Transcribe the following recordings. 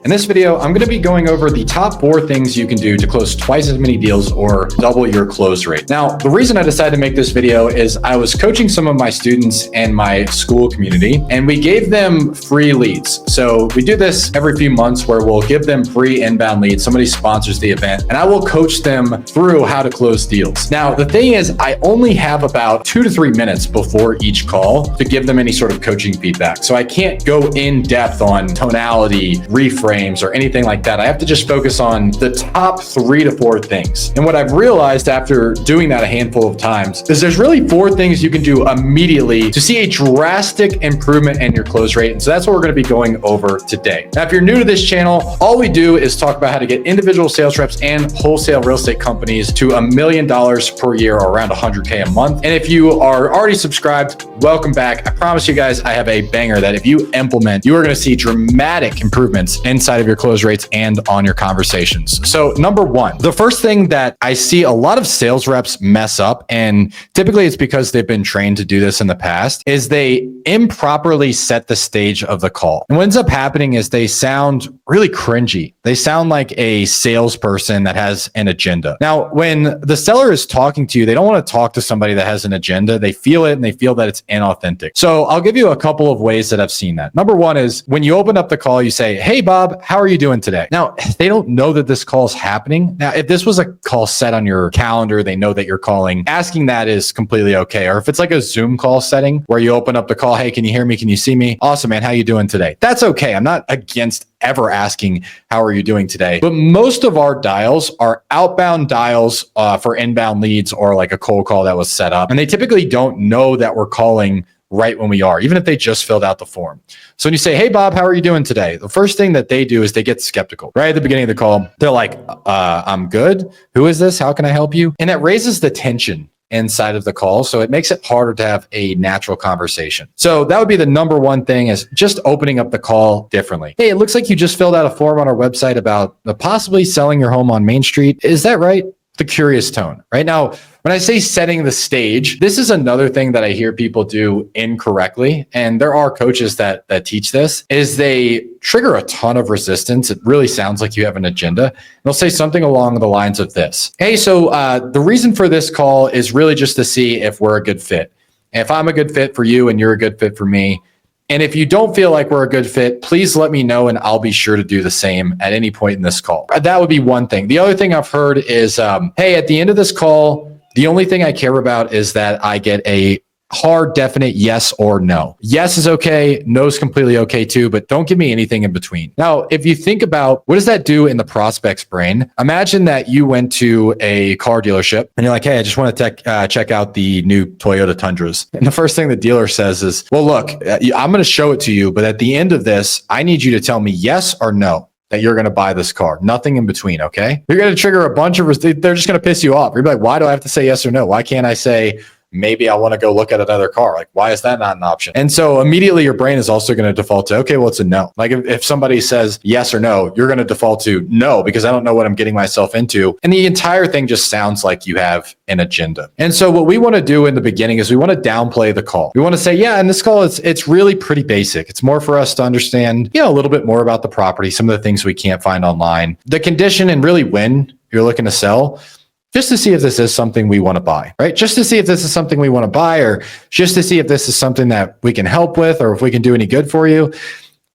In this video, I'm going to be going over the top 4 things you can do to close twice as many deals or double your close rate. Now, the reason I decided to make this video is I was coaching some of my students in my school community, and we gave them free leads. So we do this every few months where we'll give them free inbound leads. Somebody sponsors the event, and I will coach them through how to close deals. Now, the thing is, I only have about 2 to 3 minutes before each call to give them any sort of coaching feedback. So I can't go in depth on tonality, reframes, or anything like that. I have to just focus on the top 3 to 4 things. And what I've realized after doing that a handful of times is there's really 4 things you can do immediately to see a drastic improvement in your close rate. And so that's what we're going to be going over today. Now, if you're new to this channel, all we do is talk about how to get individual sales reps and wholesale real estate companies to $1 million per year, or around 100K a month. And if you are already subscribed, welcome back. I promise you guys, I have a banger that if you implement, you are going to see dramatic improvements inside of your close rates and on your conversations. So number 1, the first thing that I see a lot of sales reps mess up, and typically it's because they've been trained to do this in the past, is they improperly set the stage of the call. And what ends up happening is they sound really cringy. They sound like a salesperson that has an agenda. Now, when the seller is talking to you, they don't want to talk to somebody that has an agenda. They feel it and they feel that it's inauthentic. So I'll give you a couple of ways that I've seen that. Number 1 is when you open up the call, you say, "Hey, Bob, how are you doing today?" Now, they don't know that this call is happening. Now, if this was a call set on your calendar, they know that you're calling. Asking that is completely okay. Or if it's like a Zoom call setting where you open up the call, "Hey, can you hear me? Can you see me? Awesome, man. How you doing today?" That's okay. I'm not against ever asking, "How are you doing today?" But most of our dials are outbound dials for inbound leads, or like a cold call that was set up. And they typically don't know that we're calling right when we are, even if they just filled out the form. So when you say, "Hey, Bob, how are you doing today?" the first thing that they do is they get skeptical. Right at the beginning of the call, they're like, "I'm good. Who is this? How can I help you?" And that raises the tension inside of the call. So it makes it harder to have a natural conversation. So that would be the number 1 thing, is just opening up the call differently. "Hey, it looks like you just filled out a form on our website about possibly selling your home on Main Street. Is that right?" The curious tone. Right now, when I say setting the stage, this is another thing that I hear people do incorrectly. And there are coaches that teach this, is they trigger a ton of resistance. It really sounds like you have an agenda. They'll say something along the lines of this: "Hey, so the reason for this call is really just to see if we're a good fit. If I'm a good fit for you and you're a good fit for me. And if you don't feel like we're a good fit, please let me know and I'll be sure to do the same at any point in this call." That would be one thing. The other thing I've heard is, "Hey, at the end of this call, the only thing I care about is that I get a hard, definite yes or no. Yes is okay. No is completely okay too, but don't give me anything in between." Now, if you think about what does that do in the prospect's brain, imagine that you went to a car dealership and you're like, "Hey, I just want to check out the new Toyota Tundras." And the first thing the dealer says is, "Well, look, I'm going to show it to you, but at the end of this, I need you to tell me yes or no that you're going to buy this car. Nothing in between, okay?" You're going to trigger a bunch of, they're just going to piss you off. You're like, "Why do I have to say yes or no? Why can't I say, maybe I want to go look at another car? Like, why is that not an option?" And so immediately your brain is also going to default to, okay, well, it's a no. Like if somebody says yes or no, you're going to default to no, because I don't know what I'm getting myself into. And the entire thing just sounds like you have an agenda. And so what we want to do in the beginning is we want to downplay the call. We want to say, "Yeah, in this call, it's really pretty basic. It's more for us to understand, a little bit more about the property, some of the things we can't find online, the condition, and really when you're looking to sell, just to see if this is something we want to buy," right? Just to see if this is something we want to buy, or just to see if this is something that we can help with, or if we can do any good for you.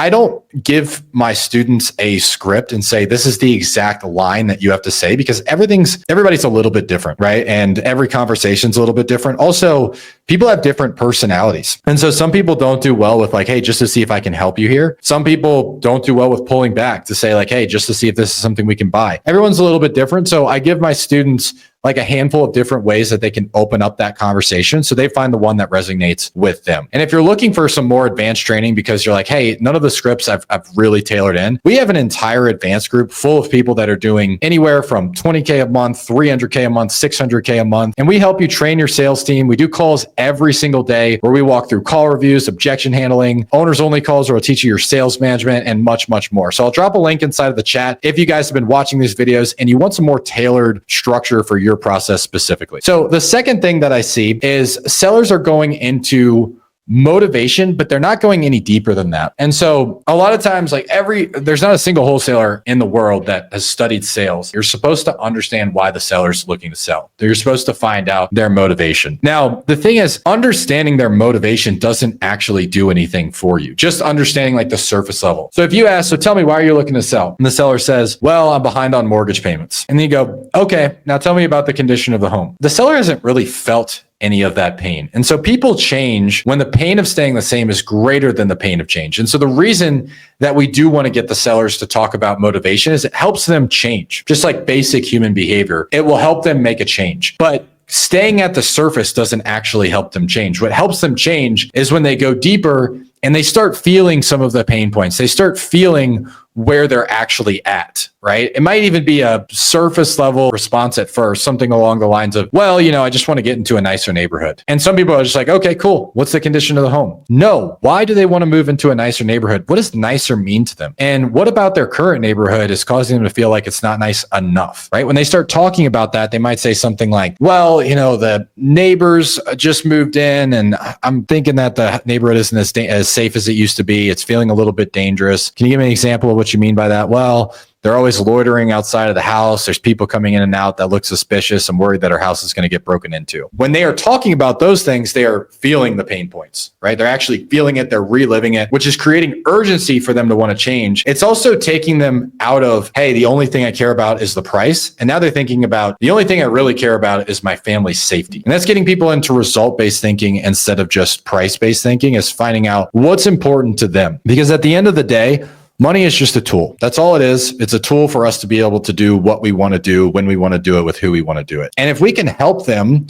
I don't give my students a script and say, "This is the exact line that you have to say," because everybody's a little bit different, right? And every conversation's a little bit different. Also, people have different personalities. And so some people don't do well with like, "Hey, just to see if I can help you here." Some people don't do well with pulling back to say like, "Hey, just to see if this is something we can buy." Everyone's a little bit different. So I give my students like a handful of different ways that they can open up that conversation so they find the one that resonates with them. And if you're looking for some more advanced training because you're like, "Hey, none of the scripts I've really tailored in," we have an entire advanced group full of people that are doing anywhere from 20K a month, 300K a month, 600K a month. And we help you train your sales team. We do calls every single day where we walk through call reviews, objection handling, owners only calls, where we'll teach you your sales management and much, much more. So I'll drop a link inside of the chat if you guys have been watching these videos and you want some more tailored structure for your process specifically. So the second thing that I see is sellers are going into motivation, but they're not going any deeper than that. And so a lot of times, like there's not a single wholesaler in the world that has studied sales. You're supposed to understand why the seller's looking to sell. You're supposed to find out their motivation. Now, the thing is, understanding their motivation doesn't actually do anything for you. Just understanding like the surface level. So if you ask, so tell me, why are you looking to sell? And the seller says, well, I'm behind on mortgage payments. And then you go, okay, now tell me about the condition of the home. The seller hasn't really felt any of that pain. And so people change when the pain of staying the same is greater than the pain of change. And so the reason that we do want to get the sellers to talk about motivation is it helps them change. Just like basic human behavior, it will help them make a change. But staying at the surface doesn't actually help them change. What helps them change is when they go deeper and they start feeling some of the pain points. They start feeling where they're actually at, right? It might even be a surface level response at first, something along the lines of, well, I just want to get into a nicer neighborhood. And some people are just like, okay, cool. What's the condition of the home? No. Why do they want to move into a nicer neighborhood? What does nicer mean to them? And what about their current neighborhood is causing them to feel like it's not nice enough, right? When they start talking about that, they might say something like, well, the neighbors just moved in and I'm thinking that the neighborhood isn't as safe as it used to be. It's feeling a little bit dangerous. Can you give me an example of what you mean by that? Well, they're always loitering outside of the house. There's people coming in and out that look suspicious. I'm worried that our house is going to get broken into. When they are talking about those things, they are feeling the pain points, right? They're actually feeling it. They're reliving it, which is creating urgency for them to want to change. It's also taking them out of, hey, the only thing I care about is the price. And now they're thinking about the only thing I really care about is my family's safety. And that's getting people into result-based thinking instead of just price-based thinking, is finding out what's important to them. Because at the end of the day, money is just a tool. That's all it is. It's a tool for us to be able to do what we want to do, when we want to do it, with who we want to do it. And if we can help them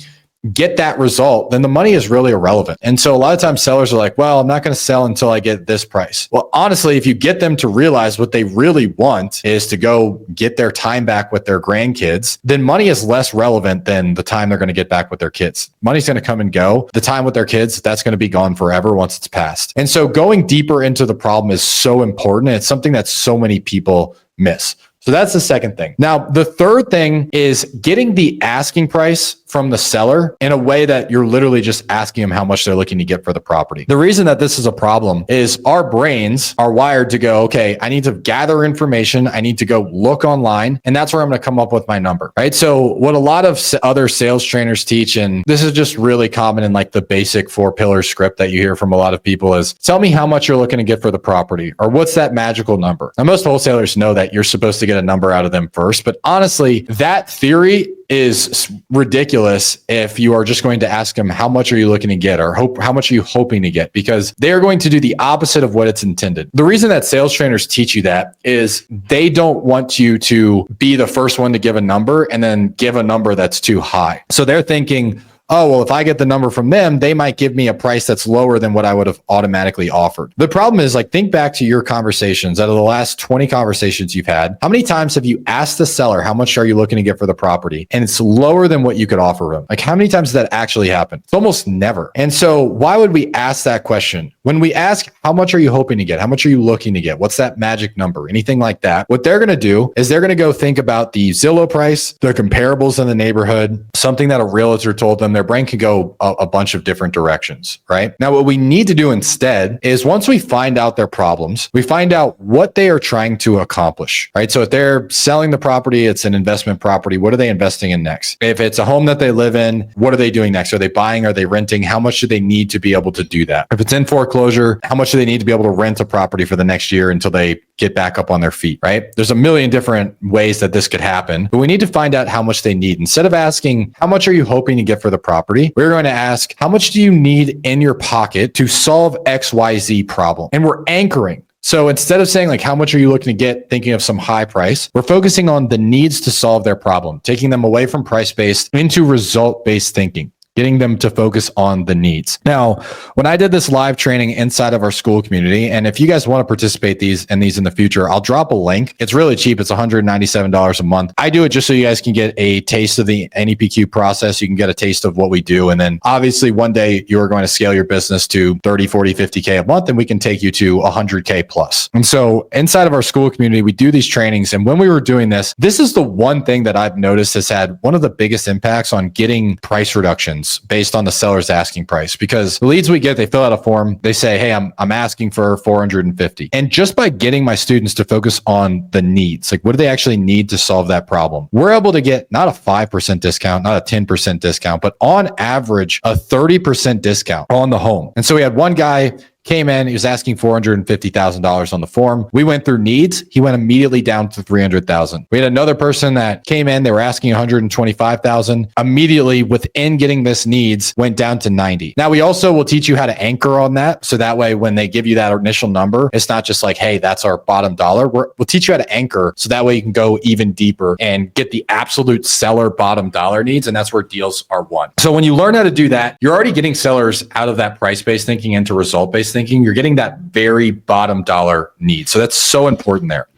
get that result, then the money is really irrelevant. And so a lot of times sellers are like, well, I'm not going to sell until I get this price. Well, honestly, if you get them to realize what they really want is to go get their time back with their grandkids, then money is less relevant than the time they're going to get back with their kids. Money's going to come and go. The time with their kids, that's going to be gone forever once it's passed. And so going deeper into the problem is so important. It's something that so many people miss. So that's the second thing. Now, the third thing is getting the asking price from the seller in a way that you're literally just asking them how much they're looking to get for the property. The reason that this is a problem is our brains are wired to go, okay, I need to gather information. I need to go look online, and that's where I'm going to come up with my number, right? So what a lot of other sales trainers teach, and this is just really common in like the basic 4-pillar script that you hear from a lot of people, is tell me how much you're looking to get for the property, or what's that magical number? Now, most wholesalers know that you're supposed to get a number out of them first, but honestly, that theory is ridiculous if you are just going to ask them, how much are you looking to get, or how much are you hoping to get? Because they are going to do the opposite of what it's intended. The reason that sales trainers teach you that is they don't want you to be the first one to give a number and then give a number that's too high. So they're thinking, oh, well, if I get the number from them, they might give me a price that's lower than what I would have automatically offered. The problem is, like, think back to your conversations. Out of the last 20 conversations you've had, how many times have you asked the seller, how much are you looking to get for the property? And it's lower than what you could offer them. Like, how many times does that actually happen? It's almost never. And so why would we ask that question? When we ask, how much are you hoping to get? How much are you looking to get? What's that magic number? Anything like that. What they're going to do is they're going to go think about the Zillow price, the comparables in the neighborhood, something that a realtor told them. Their brain could go a bunch of different directions, right? Now, what we need to do instead is, once we find out their problems, we find out what they are trying to accomplish, right? So if they're selling the property, it's an investment property. What are they investing in next? If it's a home that they live in, what are they doing next? Are they buying? Are they renting? How much do they need to be able to do that? If it's in foreclosure, how much do they need to be able to rent a property for the next year until they get back up on their feet, right? There's a million different ways that this could happen, but we need to find out how much they need. Instead of asking, how much are you hoping to get for the property? We're going to ask, how much do you need in your pocket to solve XYZ problem? And we're anchoring. So instead of saying, like, how much are you looking to get, thinking of some high price, we're focusing on the needs to solve their problem, taking them away from price-based into result-based thinking, getting them to focus on the needs. Now, when I did this live training inside of our school community, and if you guys want to participate in these in the future, I'll drop a link. It's really cheap. It's $197 a month. I do it just so you guys can get a taste of the NEPQ process. You can get a taste of what we do. And then obviously one day you are going to scale your business to 30, 40, 50K a month, and we can take you to 100K plus. And so inside of our school community, we do these trainings. And when we were doing this is the one thing that I've noticed has had one of the biggest impacts on getting price reductions conditions based on the seller's asking price, because the leads we get, they fill out a form. They say, hey, I'm asking for 450. And just by getting my students to focus on the needs, like what do they actually need to solve that problem? We're able to get not a 5% discount, not a 10% discount, but on average, a 30% discount on the home. And so we had one guy came in, he was asking $450,000 on the form. We went through needs. He went immediately down to $300,000. We had another person that came in, they were asking $125,000. Immediately within getting this needs, went down to 90. Now we also will teach you how to anchor on that. So that way, when they give you that initial number, it's not just like, hey, that's our bottom dollar. We'll teach you how to anchor. So that way you can go even deeper and get the absolute seller bottom dollar needs. And that's where deals are won. So when you learn how to do that, you're already getting sellers out of that price-based thinking into result-based thinking. You're getting that very bottom dollar need. So that's so important there.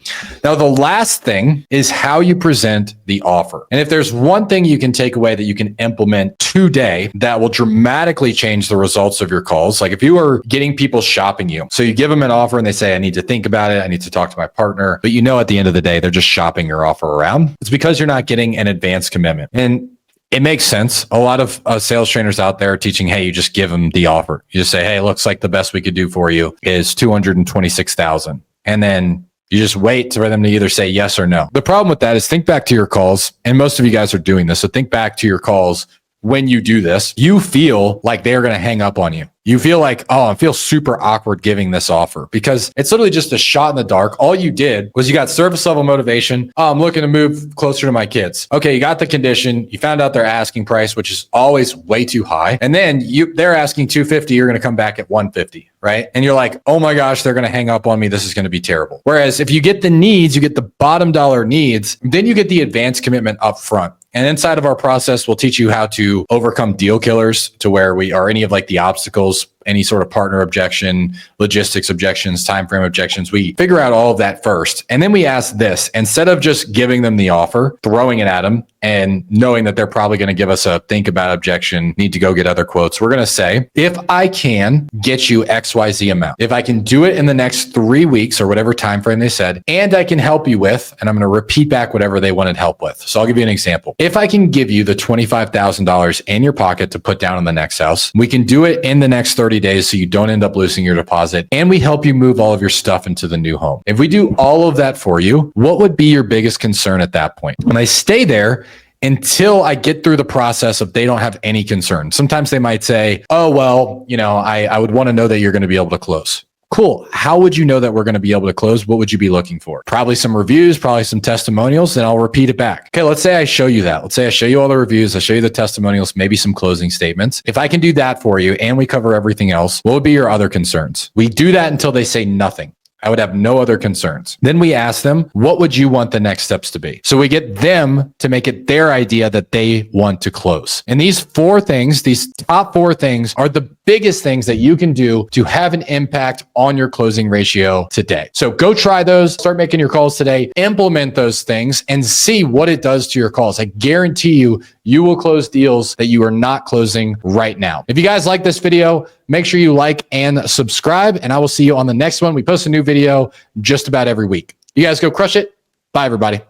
Now, the last thing is how you present the offer. And if there's one thing you can take away that you can implement today that will dramatically change the results of your calls, like if you are getting people shopping you, so you give them an offer and they say, I need to think about it, I need to talk to my partner, but you know at the end of the day, they're just shopping your offer around. It's because you're not getting an advance commitment. And it makes sense. A lot of sales trainers out there are teaching, hey, you just give them the offer. You just say, hey, looks like the best we could do for you is $226,000. And then you just wait for them to either say yes or no. The problem with that is think back to your calls, and most of you guys are doing this. So think back to your calls. When you do this, you feel like they're going to hang up on you. You feel like, oh, I feel super awkward giving this offer because it's literally just a shot in the dark. All you did was you got service level motivation. Oh, I'm looking to move closer to my kids. Okay, you got the condition. You found out their asking price, which is always way too high. And then they're asking 250. You're going to come back at 150, right? And you're like, oh my gosh, they're going to hang up on me. This is going to be terrible. Whereas if you get the needs, you get the bottom dollar needs, then you get the advance commitment up front. And inside of our process, we'll teach you how to overcome deal killers to where we are any of like the obstacles, any sort of partner objection, logistics objections, time frame objections. We figure out all of that first. And then we ask this, instead of just giving them the offer, throwing it at them and knowing that they're probably going to give us a think about objection, need to go get other quotes. We're going to say, if I can get you XYZ amount, if I can do it in the next 3 weeks or whatever time frame they said, and I can help you with, and I'm going to repeat back whatever they wanted help with. So I'll give you an example. If I can give you the $25,000 in your pocket to put down on the next house, we can do it in the next 30 days so you don't end up losing your deposit, and we help you move all of your stuff into the new home. If we do all of that for you, what would be your biggest concern at that point? When I stay there until I get through the process of they don't have any concern. Sometimes they might say, oh, well, I would want to know that you're going to be able to close. Cool. How would you know that we're going to be able to close? What would you be looking for? Probably some reviews, probably some testimonials, and I'll repeat it back. Okay, let's say I show you that. Let's say I show you all the reviews, I show you the testimonials, maybe some closing statements. If I can do that for you and we cover everything else, what would be your other concerns? We do that until they say nothing. I would have no other concerns. Then we ask them, what would you want the next steps to be? So we get them to make it their idea that they want to close. And these top four things are the biggest things that you can do to have an impact on your closing ratio today. So go try those, start making your calls today, implement those things and see what it does to your calls. I guarantee you will close deals that you are not closing right now. If you guys like this video, make sure you like and subscribe, and I will see you on the next one. We post a new video just about every week. You guys go crush it. Bye, everybody.